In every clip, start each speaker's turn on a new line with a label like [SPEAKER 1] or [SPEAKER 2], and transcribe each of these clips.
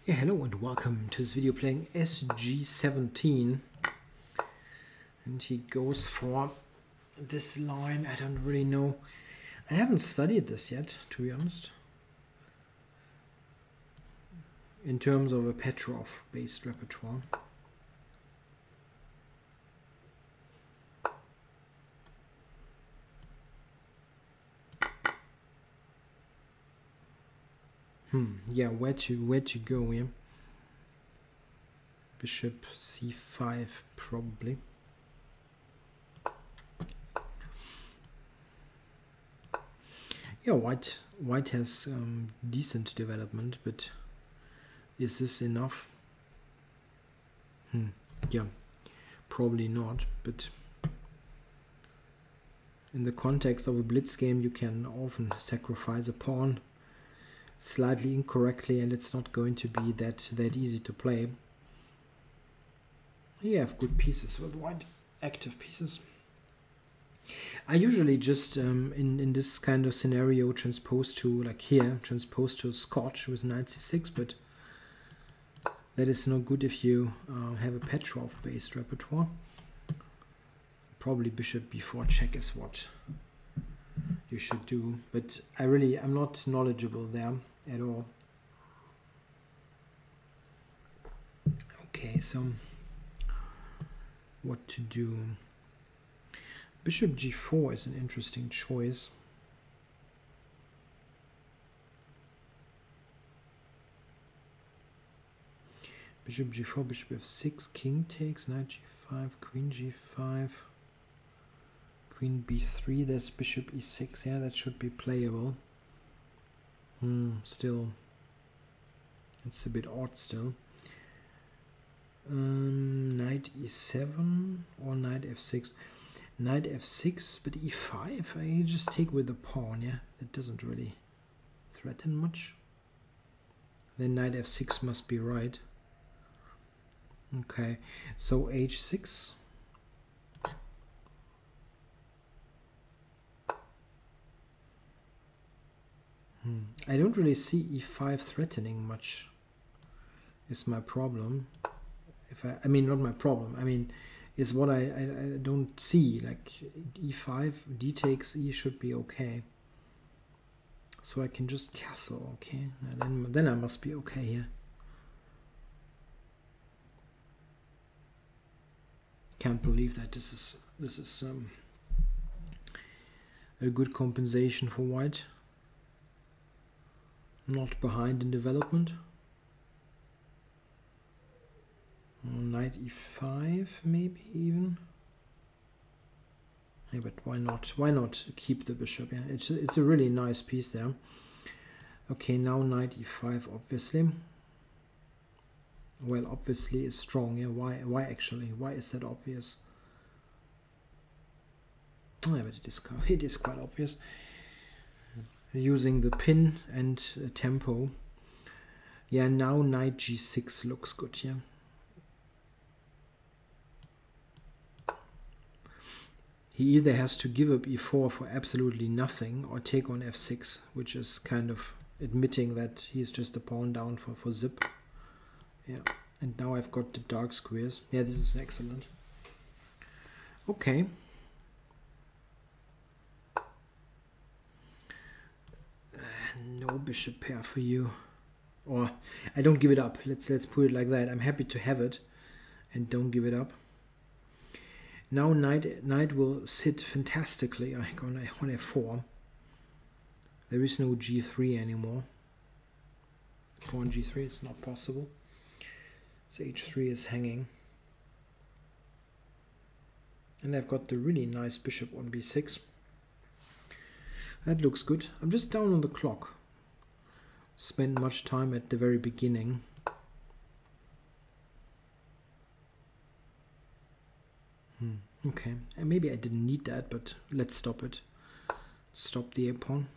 [SPEAKER 1] Yeah, hello and welcome to this video playing SG17, and he goes for this line. I don't really know. I haven't studied this yet, to be honest, in terms of a Petrov based repertoire. Yeah, where to go here? Bishop c5 probably. Yeah, white has decent development, but is this enough? Yeah, probably not, but in the context of a blitz game you can often sacrifice a pawn slightly incorrectly and it's not going to be that easy to play. You have good pieces with white, active pieces. I usually just in this kind of scenario transpose to, like here, transpose to Scotch with knight c6, but that is no good if you have a Petrov based repertoire. Probably bishop b4 check is what you should do, but I'm not knowledgeable there at all. Okay, so what to do? Bishop g4 is an interesting choice. Bishop g4, bishop f6, king takes, knight g5, queen g5, queen b3, there's bishop e6, yeah, that should be playable. Still, it's a bit odd still. Knight e7 or knight f6. Knight f6, but e5, I just take with the pawn, yeah, it doesn't really threaten much. Then knight f6 must be right. Okay, so h6. I don't really see e5 threatening much, is my problem. I mean, not my problem, I mean, is what I don't see, like e5, d takes e should be okay. So I can just castle, okay, then I must be okay here. Can't believe that this is a good compensation for white. Not behind in development. Knight e5 maybe even. Yeah, but why not? Why not keep the bishop? Yeah, it's a really nice piece there. Okay, now knight e5 obviously. Well, obviously is strong. Yeah, why actually? Why is that obvious? Oh, yeah, but it is quite obvious. Using the pin and tempo. Yeah, now knight g6 looks good. Yeah. He either has to give up e4 for absolutely nothing or take on f6, which is kind of admitting that he's just a pawn down for zip. Yeah, and now I've got the dark squares. Yeah, this is excellent. Okay. No bishop pair for you. Or I don't give it up. Let's put it like that. I'm happy to have it and don't give it up. Now knight will sit fantastically on f4. There is no g3 anymore. Pawn g3, it's not possible. So h3 is hanging. And I've got the really nice bishop on b6. That looks good. I'm just down on the clock. Spent much time at the very beginning. Okay, and maybe I didn't need that, but let's stop it. Stop the a-pawn.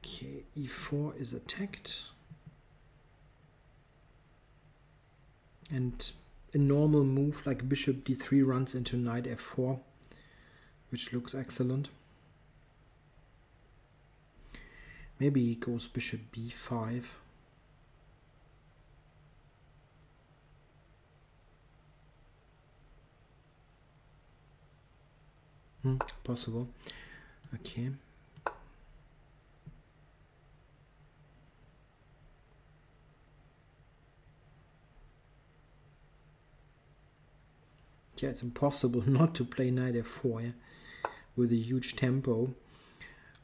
[SPEAKER 1] Okay, e4 is attacked. And a normal move like bishop d3 runs into knight f4, which looks excellent. Maybe he goes bishop b5. Possible. Okay. Yeah, it's impossible not to play knight f4, yeah? With a huge tempo.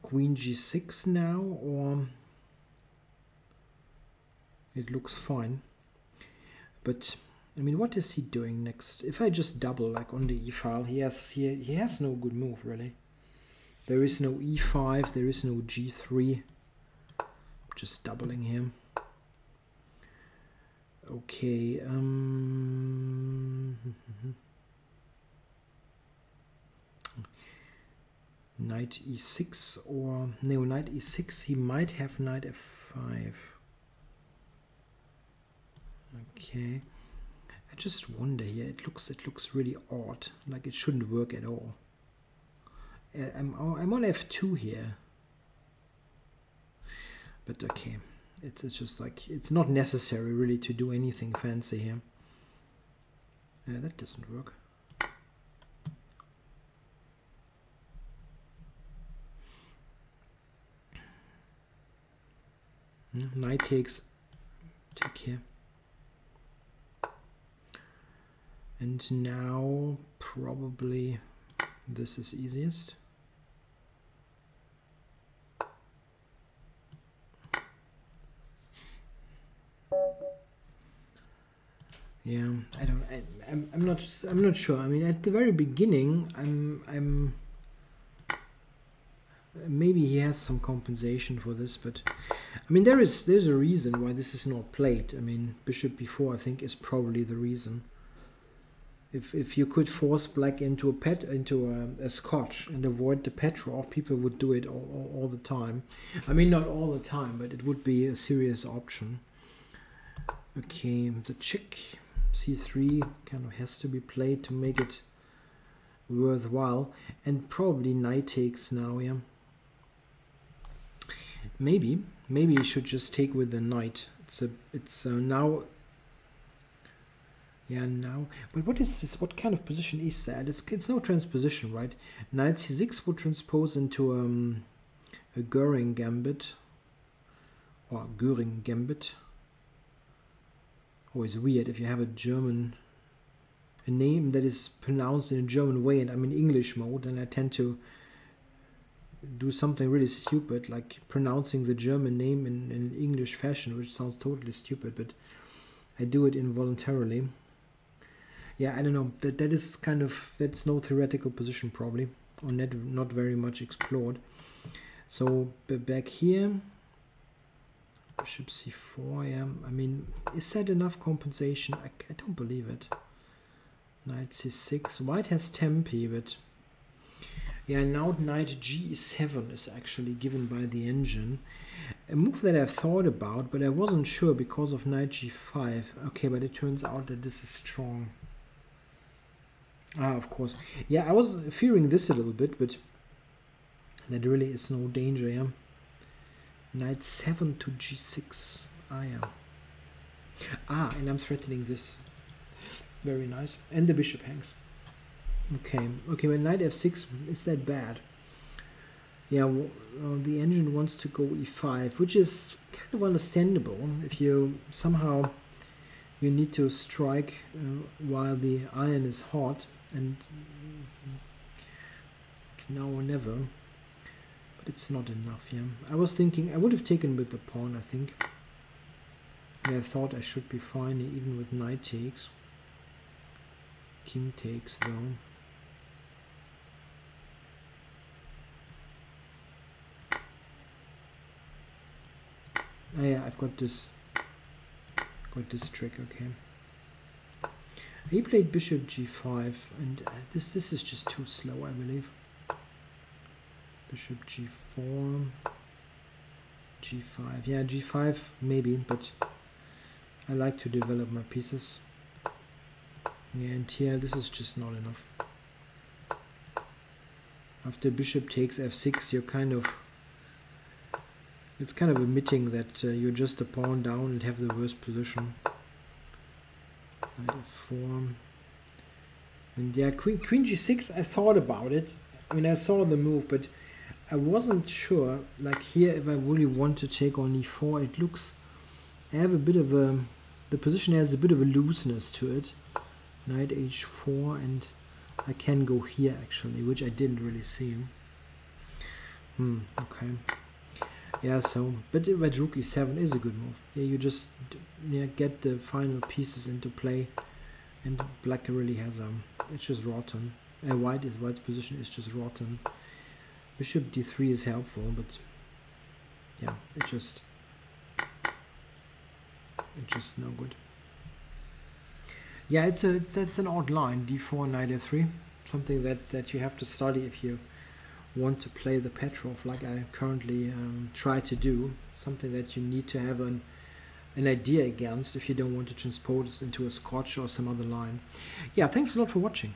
[SPEAKER 1] Queen g6 now, or it looks fine. But I mean, what is he doing next? If I just double like on the e file, he has no good move really. There is no e5, there is no g3. Just doubling him. Okay. Knight e6, or no, knight e6. He might have knight f5. Okay. I just wonder here. It looks really odd. Like it shouldn't work at all. I'm on f2 here. But okay. It's just like it's not necessary really to do anything fancy here. That doesn't work. Knight takes, take here. And now probably this is easiest. Yeah, I'm not sure. I mean, at the very beginning, I'm maybe he has some compensation for this, but I mean there's a reason why this is not played. I mean, bishop b4 I think is probably the reason. If you could force black into a scotch and avoid the Petrov, people would do it all the time. I mean, not all the time, but it would be a serious option. Okay, the check c3 kind of has to be played to make it worthwhile, and probably knight takes now. Yeah, maybe you should just take with the knight. It's now. Yeah, now, but what is this? What kind of position is that? It's no transposition, right? Knight c6 would transpose into a Göring gambit, or Göring gambit. Always weird if you have a name that is pronounced in a German way, and I'm in English mode, and I tend to do something really stupid, like pronouncing the German name in English fashion, which sounds totally stupid, but I do it involuntarily. Yeah, I don't know. That is kind of, that's no theoretical position probably, or not very much explored. So back here, bishop c4. Yeah, I mean, is that enough compensation? I don't believe it. Knight c6. White has tempi, but yeah, now knight g7 is actually given by the engine. A move that I thought about, but I wasn't sure because of knight g5. Okay, but it turns out that this is strong. Ah, of course. Yeah, I was fearing this a little bit, but that really is no danger, yeah. Knight 7 to g6. Ah, yeah. Ah, and I'm threatening this. Very nice. And the bishop hangs. Okay, well, knight f6, is that bad? Yeah, the engine wants to go e5, which is kind of understandable. If you somehow you need to strike while the iron is hot, and now or never, but it's not enough. Yeah, I was thinking I would have taken with the pawn, I think. And I thought I should be fine even with knight takes. King takes though. Ah, yeah, I've got this trick. Okay. He played bishop g5, and this is just too slow, I believe. Bishop g4, g5. Yeah, g5 maybe, but I like to develop my pieces. Yeah, and here this is just not enough. After bishop takes f6, you're kind of, it's kind of admitting that you're just a pawn down and have the worst position. Knight f4. And yeah, queen g6, I thought about it. I mean, I saw the move, but I wasn't sure, like here, if I really want to take on e4. It looks, I have a bit of a, the position has a bit of a looseness to it. Knight h4, and I can go here actually, which I didn't really see. Okay. Yeah, so, but rook e7 is a good move. Yeah, you just get the final pieces into play, and black really has it's just rotten. White's position is just rotten. Bishop d3 is helpful, but yeah, it's just no good. Yeah, it's an odd line, d4, knight f3, something that you have to study if you want to play the Petrov like I currently try to do. Something that you need to have an idea against if you don't want to transpose it into a Scotch or some other line. Yeah, thanks a lot for watching.